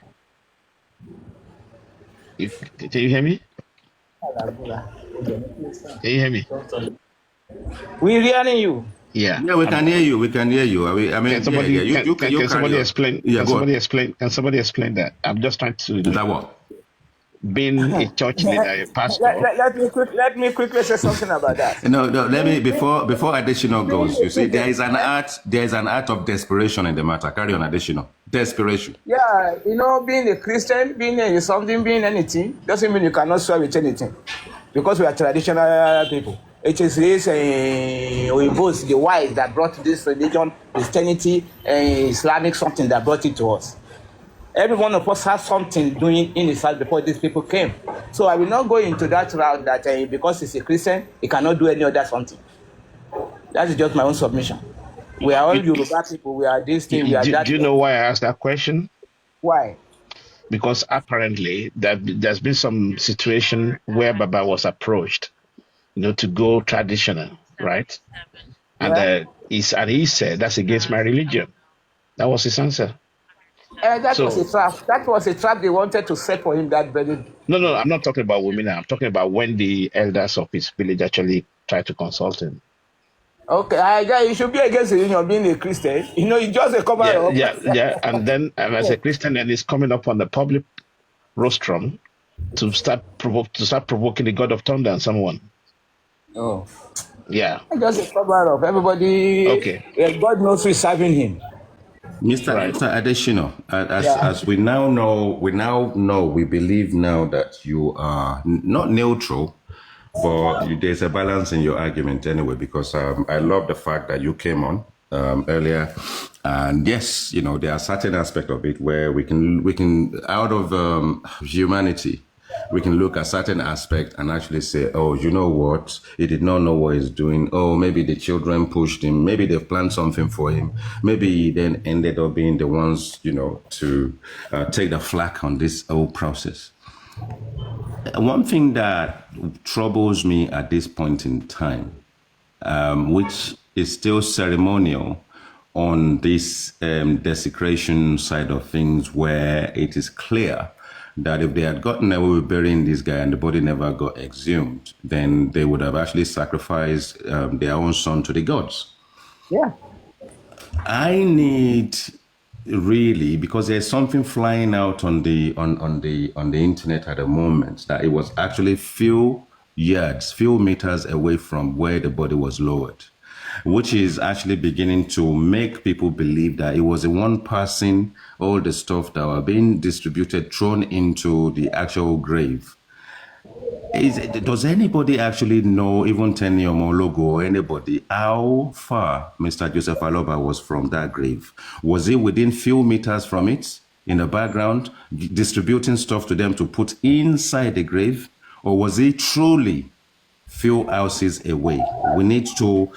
Can you hear me? Can you hear me? we're hearing you. Yeah. Yeah, we can hear you. We can hear you. I mean, Can somebody yeah. You can somebody explain? Yeah, Can go somebody on. explain? Can somebody explain that? I'm just trying to, Is that what? being a church leader, a pastor. Let me quickly say something about that. No. Let me before additional goes. You see, there is an art of desperation in the matter. Carry on, additional desperation. Yeah, being a Christian, being being anything, doesn't mean you cannot swear with anything. Because we are traditional people. It is this Oibos, the wise that brought this religion, Christianity, Islamic something that brought it to us. Every one of us has something doing in his heart before these people came. So I will not go into that route that because he's a Christian, he cannot do any other something. That is just my own submission. We are all Yoruba people. We are this thing. We are that. Do you know why I asked that question? Why? Because apparently there's been some situation where Baba was approached, to go traditional, right? And he said, that's against my religion. That was his answer. That was a trap. That was a trap they wanted to set for him that very. No, I'm not talking about women now. I'm talking about when the elders of his village actually tried to consult him. Okay, you should be against the union being a Christian. It's just a cover up. Yeah. And then as a Christian, and he's coming up on the public rostrum to start provoking the God of thunder and someone. Oh. Yeah. Just a cover up. Everybody. Okay. God knows who's serving him. Mr. Adeshino, as we now know, we believe now that you are not neutral, but there's a balance in your argument anyway, because I love the fact that you came on earlier, and yes, there are certain aspects of it where we can out of humanity, we can look at certain aspect and actually say, oh, you know what? He did not know what he's doing. Oh, maybe the children pushed him. Maybe they've planned something for him. Maybe he then ended up being the ones, to take the flak on this whole process. One thing that troubles me at this point in time, which is still ceremonial on this desecration side of things, where it is clear that if they had gotten away with burying this guy and the body never got exhumed, then they would have actually sacrificed their own son to the gods. Yeah. I need really, because there's something flying out on the internet at the moment that it was actually few meters away from where the body was lowered, which is actually beginning to make people believe that it was the one passing all the stuff that were being distributed, thrown into the actual grave. Does anybody actually know, even Tenny Omologo or anybody, how far Mr. Joseph Aloba was from that grave? Was he within few meters from it, in the background, distributing stuff to them to put inside the grave? Or was he truly few houses away? We need to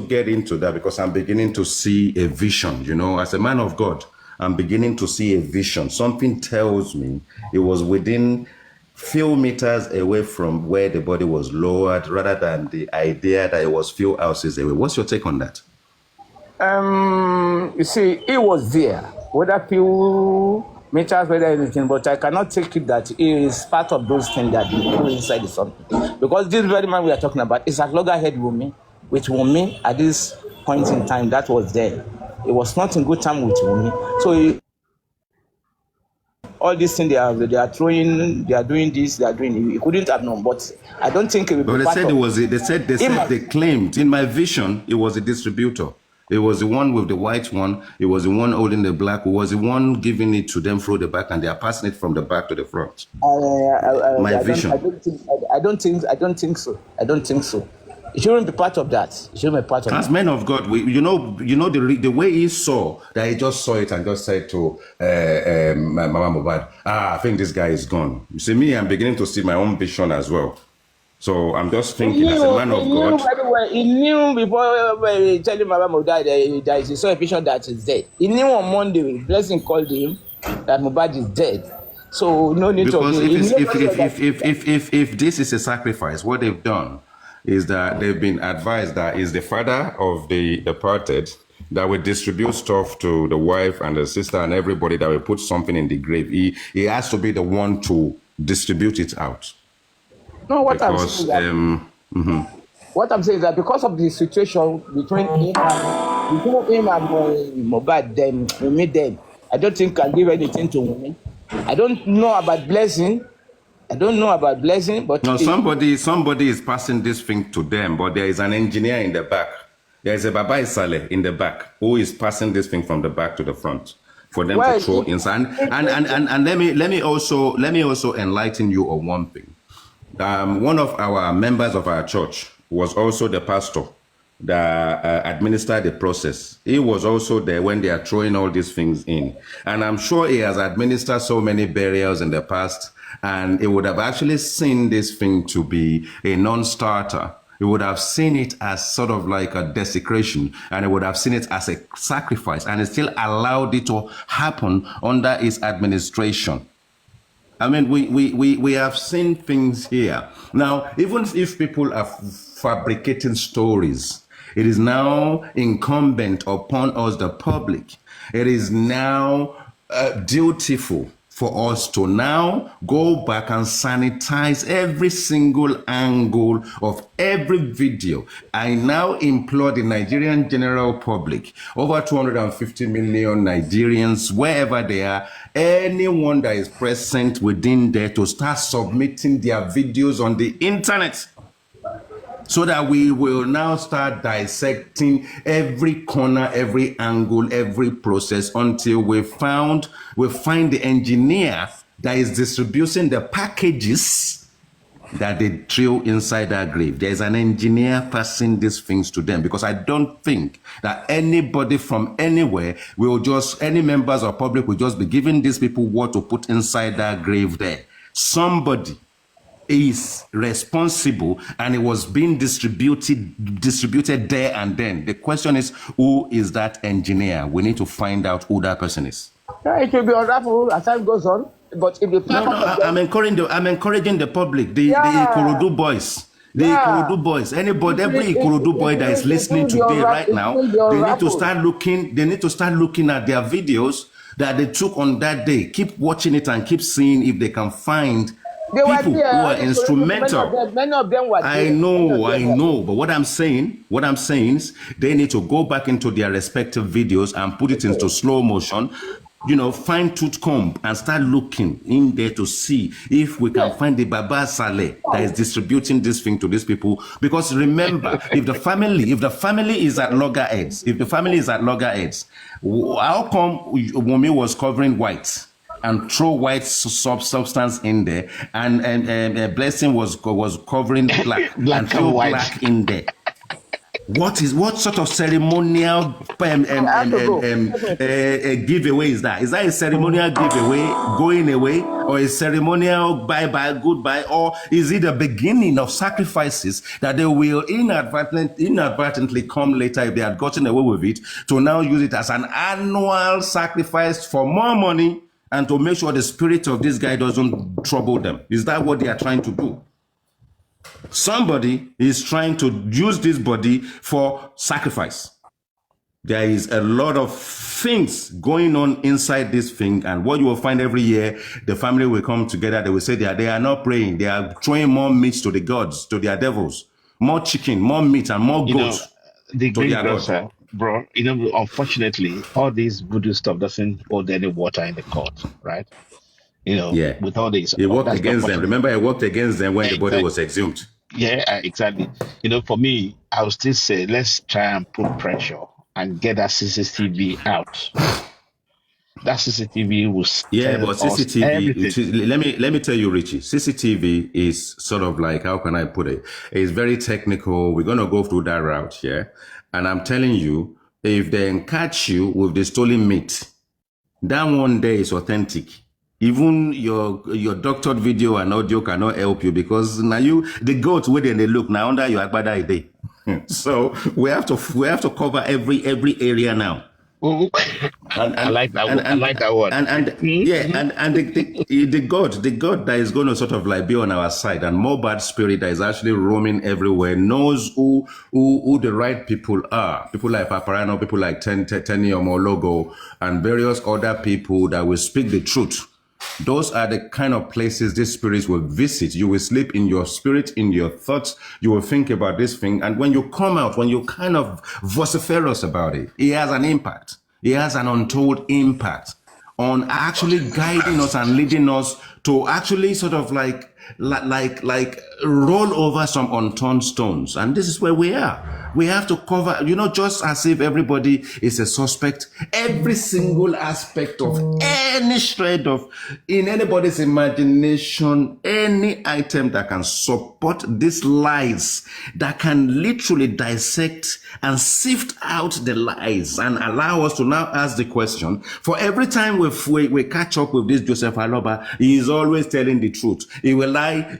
get into that, because I'm beginning to see a vision. You know, as a man of God, I'm beginning to see a vision. Something tells me it was within few meters away from where the body was lowered, rather than the idea that it was few houses away. What's your take on that? You see, it was there, whether few meters, whether anything, but I cannot take it that it is part of those things that you go inside the something. Because this very man we are talking about is at loggerhead Wumi, with Wumi at this point in time that was there. It was not in good time with Wumi. So all these things they are throwing, they are doing this, they are doing it. He couldn't have known, but I don't think it will be. But they said it was. They claimed in my vision it was a distributor. It was the one with the white one. It was the one holding the black. It was the one giving it to them through the back, and they are passing it from the back to the front. My vision. I don't think so. It shouldn't be part of that. It shouldn't be part of As men of God, you know the way he saw that, he just saw it and just said to Mama Mohbad, I think this guy is gone. You see, me, I'm beginning to see my own vision as well. So I'm just thinking, as a man of God. He knew before telling Mama Mohbad that he saw a vision that is dead. He knew on Monday, Blessing called him that Mohbad is dead. So no need because to. if this is a sacrifice, what they've done is that they've been advised that is the father of the departed that will distribute stuff to the wife and the sister and everybody that will put something in the grave. He has to be the one to distribute it out. No, what I'm saying is that because of the situation between him and Mohbad, them, I don't think I can give anything to women. I don't know about blessing. But no, somebody is passing this thing to them, but there is an engineer in the back. There is a Baba Isale in the back who is passing this thing from the back to the front for them to throw inside. And let me also enlighten you on one thing. One of our members of our church was also the pastor that administered the process. He was also there when they are throwing all these things in. And I'm sure he has administered so many burials in the past, and he would have actually seen this thing to be a non-starter. He would have seen it as sort of like a desecration, and he would have seen it as a sacrifice, and he still allowed it to happen under his administration. I mean, we have seen things here. Now, even if people are fabricating stories, it is now incumbent upon us, the public. It is now dutiful for us to now go back and sanitize every single angle of every video. I now implore the Nigerian general public, over 250 million Nigerians, wherever they are, anyone that is present within there, to start submitting their videos on the internet, so that we will now start dissecting every corner, every angle, every process, until we find the engineer that is distributing the packages that they threw inside that grave. There's an engineer passing these things to them, because I don't think that anybody from anywhere any members of public will just be giving these people what to put inside that grave there. Somebody is responsible, and it was being distributed there and then. The question is, who is that engineer? We need to find out who that person is. Yeah, it will be unraveled as time goes on. But if you I'm encouraging the public, the Ikorodu boys. The Ikorodu boys, anybody, every Ikorodu boy that is listening today right now, they need to start looking at their videos that they took on that day. Keep watching it and keep seeing if they can find They were people there. who are instrumental. Many of them were there. I know. But what I'm saying is they need to go back into their respective videos and put it into slow motion, fine tooth comb and start looking in there to see if we can find the Baba Saleh that is distributing this thing to these people. Because remember, if the family is at loggerheads, how come Wunmi was covering white and throw white substance in there, and Blessing was covering black and throw black in there? What sort of ceremonial giveaway is that? Is that a ceremonial giveaway, going away, or a ceremonial bye-bye, goodbye, or is it the beginning of sacrifices that they will inadvertently come later if they had gotten away with it, to now use it as an annual sacrifice for more money and to make sure the spirit of this guy doesn't trouble them? Is that what they are trying to do? Somebody is trying to use this body for sacrifice. There is a lot of things going on inside this thing, and what you will find every year, the family will come together. They will say they are not praying. They are throwing more meat to the gods, to their devils, more chicken, more meat, and more goats. The great brother, bro. Unfortunately, all this voodoo stuff doesn't hold any water in the court, right? With all this, he worked against them. Remember, he worked against them when the body was exhumed. Yeah, exactly. For me, I would still say let's try and put pressure and get that CCTV out. That CCTV will but CCTV. Let me tell you, Richie. CCTV is sort of like, how can I put it? It's very technical. We're gonna go through that route, yeah. And I'm telling you, if they catch you with the stolen meat, that one day is authentic. Even your doctored video and audio cannot help you, because now the goat where they look now under your agbada a day. So we have to cover every area now. I like that word. And the God that is going to sort of like be on our side, and Mohbad spirit that is actually roaming everywhere, knows who the right people are. People like Paparano, people like Tenny Omologo, and various other people that will speak the truth. Those are the kind of places these spirits will visit. You will sleep in your spirit, in your thoughts. You will think about this thing. And when you come out, when you kind of vociferous about it, it has an impact. It has an untold impact on actually guiding us and leading us to actually sort of like roll over some unturned stones. And this is where we are. We have to cover, just as if everybody is a suspect, every single aspect of any shred of, in anybody's imagination, any item that can support these lies, that can literally dissect and sift out the lies and allow us to now ask the question. For every time we catch up with this Joseph Aloba, he is always telling the truth. He will lie.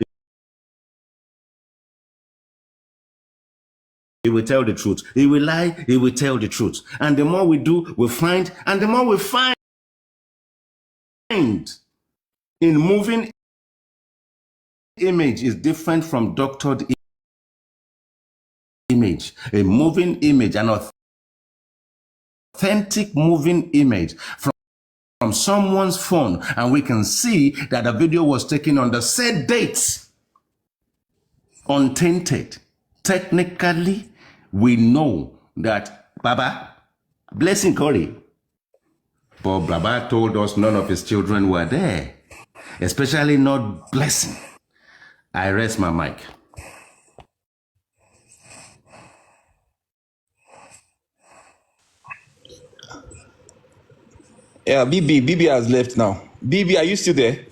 He will tell the truth. He will lie. He will tell the truth. And the more we do, we find. And the more we find in moving image is different from doctored image. A moving image, an authentic moving image from someone's phone, and we can see that the video was taken on the said date, untainted. Technically, we know that Baba, Blessing Corey, but Baba told us none of his children were there, especially not Blessing. I rest my mic. Yeah, BB has left now. BB, are you still there?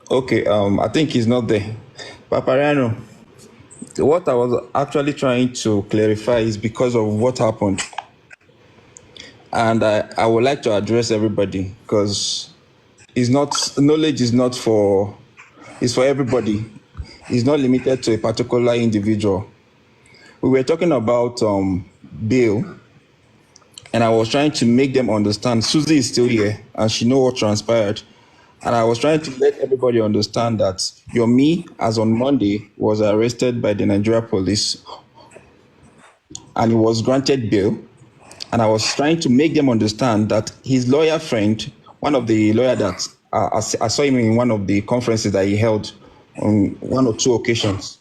Okay, I think he's not there. Papariano, what I was actually trying to clarify is because of what happened. And I would like to address everybody, because knowledge is not for, it's for everybody. It's not limited to a particular individual. We were talking about bail, and I was trying to make them understand. Susie is still here, and she knows what transpired. And I was trying to let everybody understand that Yomi, as on Monday, was arrested by the Nigeria police, and he was granted bail. And I was trying to make them understand that his lawyer friend, one of the lawyer that I saw him in one of the conferences that he held on one or two occasions.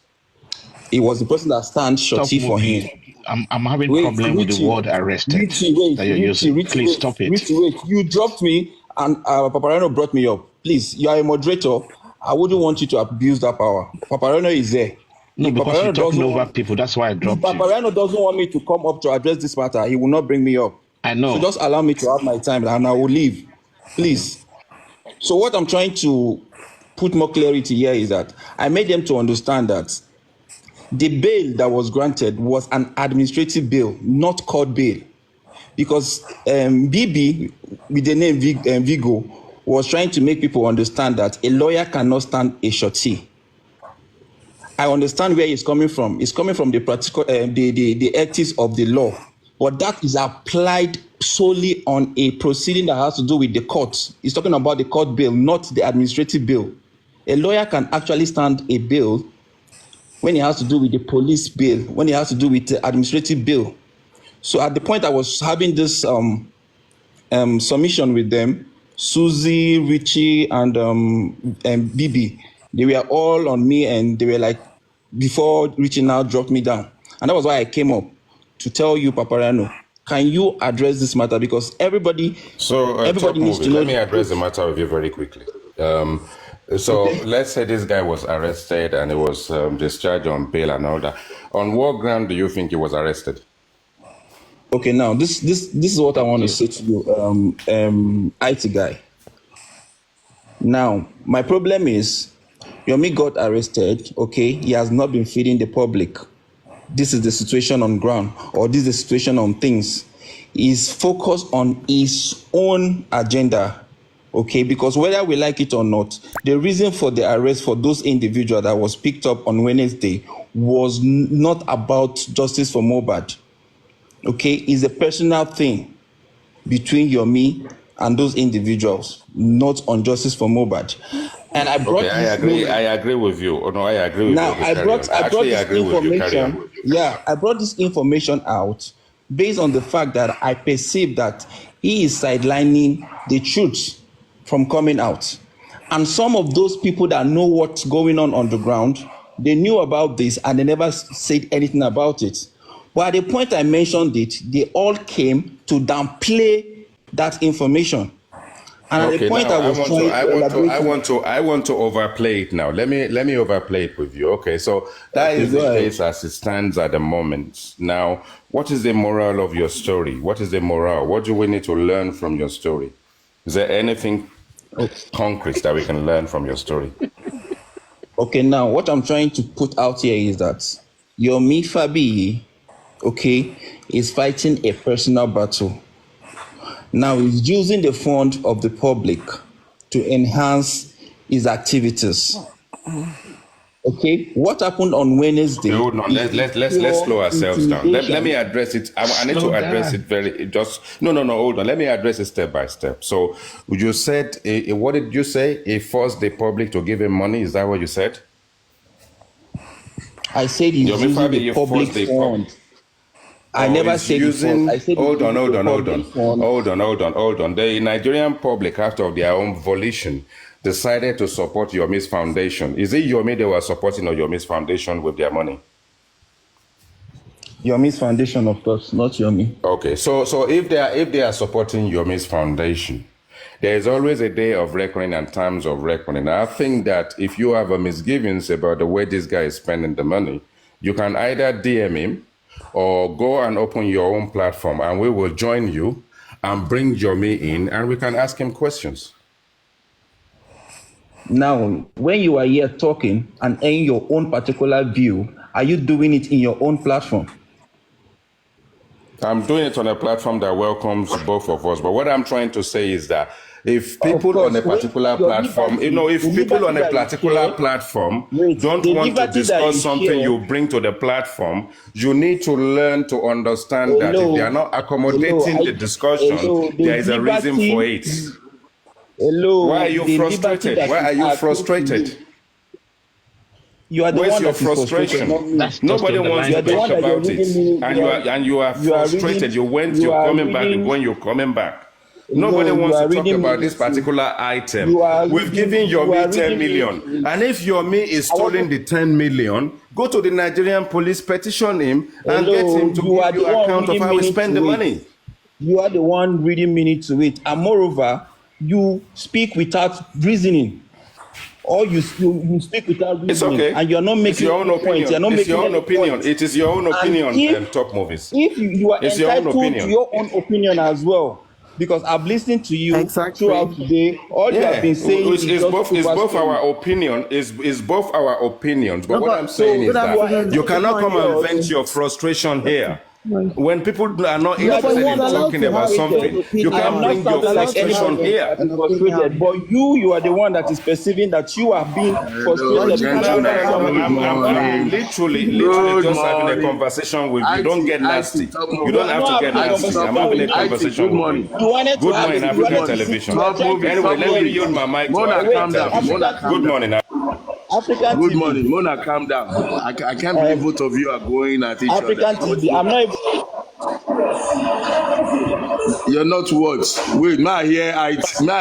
He was the person that stand Stop shorty for him. moving. I'm having Wait, problem with the Richie, word arrested that you're Richie, using. Please stop it. Wait. You dropped me and Paparano brought me up. Please, you are a moderator. I wouldn't want you to abuse that power. Paparano is there. No, If because you're Paparano talking doesn't over want, people. That's why I if dropped you. Paparano doesn't want me to come up to address this matter, he will not bring me up. I know. So just allow me to have my time and I will leave. Please. So what I'm trying to put more clarity here is that I made them to understand that the bail that was granted was an administrative bail, not court bail. Because BB, with the name Vigo, was trying to make people understand that a lawyer cannot stand a shorty. I understand where he's coming from. It's coming from the practical, the ethics of the law. But that is applied solely on a proceeding that has to do with the court. He's talking about the court bail, not the administrative bail. A lawyer can actually stand a bail when it has to do with the police bail, when it has to do with the administrative bail. So at the point I was having this submission with them, Susie, Richie, and Bibi, they were all on me and they were like, before Richie now dropped me down. And that was why I came up to tell you, Paparano, can you address this matter? Because everybody needs to know. Let me address the matter with you very quickly. Let's say this guy was arrested and he was discharged on bail and all that. On what ground do you think he was arrested? Okay, now this is what I want to say to you, IT guy. Now, my problem is, Yomi got arrested, okay? He has not been feeding the public. This is the situation on ground, or this is the situation on things. He's focused on his own agenda, okay? Because whether we like it or not, the reason for the arrest for those individuals that was picked up on Wednesday was not about justice for Mohbad, okay? It's a personal thing between Yomi and those individuals, not on justice for Mohbad. And I brought I agree with you. Oh, no, I agree with now, you. I brought this information. Yeah, I brought this information out based on the fact that I perceive that he is sidelining the truth from coming out. And some of those people that know what's going on the ground, they knew about this and they never said anything about it. But at the point I mentioned it, they all came to downplay that information. And at the point I want to overplay it now. Let me overplay it with you. Okay, so that is the case as it stands at the moment. Now, what is the moral of your story? What is the moral? What do we need to learn from your story? Is there anything concrete that we can learn from your story? Okay, now what I'm trying to put out here is that Yomi Fabi, okay, is fighting a personal battle. Now he's using the fund of the public to enhance his activities. Okay, what happened on Wednesday? Hold on, let's slow ourselves down. Let me address it. I need to address it hold on. Let me address it step by step. So you said, what did you say? He forced the public to give him money. Is that what you said? I said he's using the public fund. I never said using. I said hold on. The Nigerian public, after of their own volition, decided to support Yomi's foundation. Is it Yomi they were supporting or Yomi's foundation with their money? Yomi's foundation, of course, not Yomi. Okay, so if they are supporting Yomi's foundation, there is always a day of reckoning and times of reckoning. I think that if you have a misgivings about the way this guy is spending the money, you can either DM him or go and open your own platform and we will join you and bring Yomi in and we can ask him questions. Now, when you are here talking and in your own particular view, are you doing it in your own platform? I'm doing it on a platform that welcomes both of us. But what I'm trying to say is that if people on a particular platform, if people on a particular platform don't want to discuss something you bring to the platform, you need to learn to understand that if they are not accommodating the discussion, there is a reason for it. Why are you frustrated? You are the Where's one your that is frustrated, frustration? not me. That's just Nobody wants to You are the talk one that you're about reading me. it, and you are frustrated. You went, you you're are coming back. reading. When you're coming back, nobody No, you wants are to talk reading about me this to. particular item. You are We've reading. given your You me are 10 reading me million, to. and if your me is I stealing wasn't. the 10 million, go to the Nigerian police, petition him, and get Hello, him to you are give you the one account of reading how we minute spend the to it. money. You are the one reading minute to it, and moreover, you speak without reasoning. Or you speak without It's reasoning, okay. and you're not It's making your own any points. You're opinion. not It's making your own any opinion. points. It is your own And opinion, top movies. if you are It's your own entitled to opinion. your own opinion as well, because I've listened to you Exactly. throughout today. All you have Yeah, been saying is it's just both. It's super both our story. opinion. Is both our opinions. But No, what but I'm saying So is good you are that you afternoon. entitled Good cannot to come morning. and yours. vent your frustration here. When people are not You are the interested one in that is talking about frustrated. something, you I am can't not bring your sounding like frustration anybody here. that is frustrated, but you are the one that is perceiving that you are being Hello, frustrated But you because No, cannot no, of no, just no. have gentlemen. a Good I'm morning. literally Good just having a morning. conversation with you. Don't IT, get nasty. top You you don't are have movie. to not get having a IT, nasty. top I'm conversation having with a movie. me. IT, conversation good with morning. you. You wanted to Good have morning, it. IT, You good African wanted to morning. sit. television. You are Top trying to movie, Anyway, top sit let me here. movie. yield my mic to Mona, African calm Wait, down. television. Mona, African calm Good down. morning. African Good TV. morning. Mona, calm down. I can't believe both of you are going at each other. African TV. I'm not even. You're not what? Wait, now I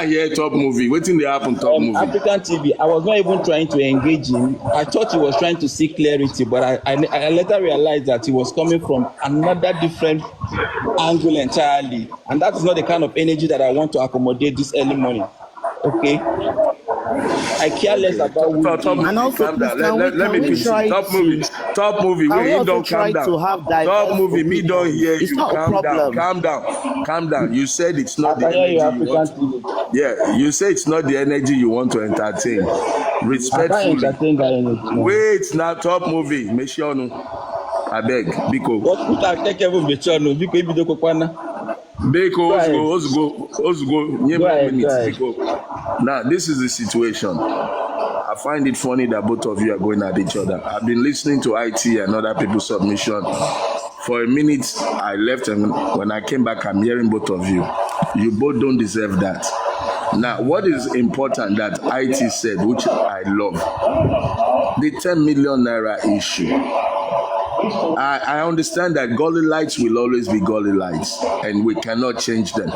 hear top movie. Waiting they happen top movie. African TV. I was not even trying to engage him. I thought he was trying to seek clarity, but I later realized that he was coming from another different angle entirely, and that is not the kind of energy that I want to accommodate this early morning. Okay, I care less Okay, about who top it is. And movie, also, calm please, down. Let me can we finish it. try to Top movie. can Wait, we he also don't calm try down. to have Top diverse movie, me don't opinions? hear It's you. not a Calm down, problem. calm down, calm down. You said it's I not the can hear you, energy you want. African TV. Yeah, you say it's not the energy you want to entertain. I can't Respectfully. entertain that energy. No. Wait, now top movie. Make sure no. I beg, Biko. But put our take even be sure no. Biko ibi doko kwana. Biko, Go ahead. Ozgo, Go ahead. Go minutes, ahead. Biko. Now, this is the situation. I find it funny that both of you are going at each other. I've been listening to IT and other people's submission. For a minute, I left, and when I came back, I'm hearing both of you. You both don't deserve that. Now, what is important that IT said, which I love, the 10 million naira issue. I understand that gully lights will always be gully lights, and we cannot change them.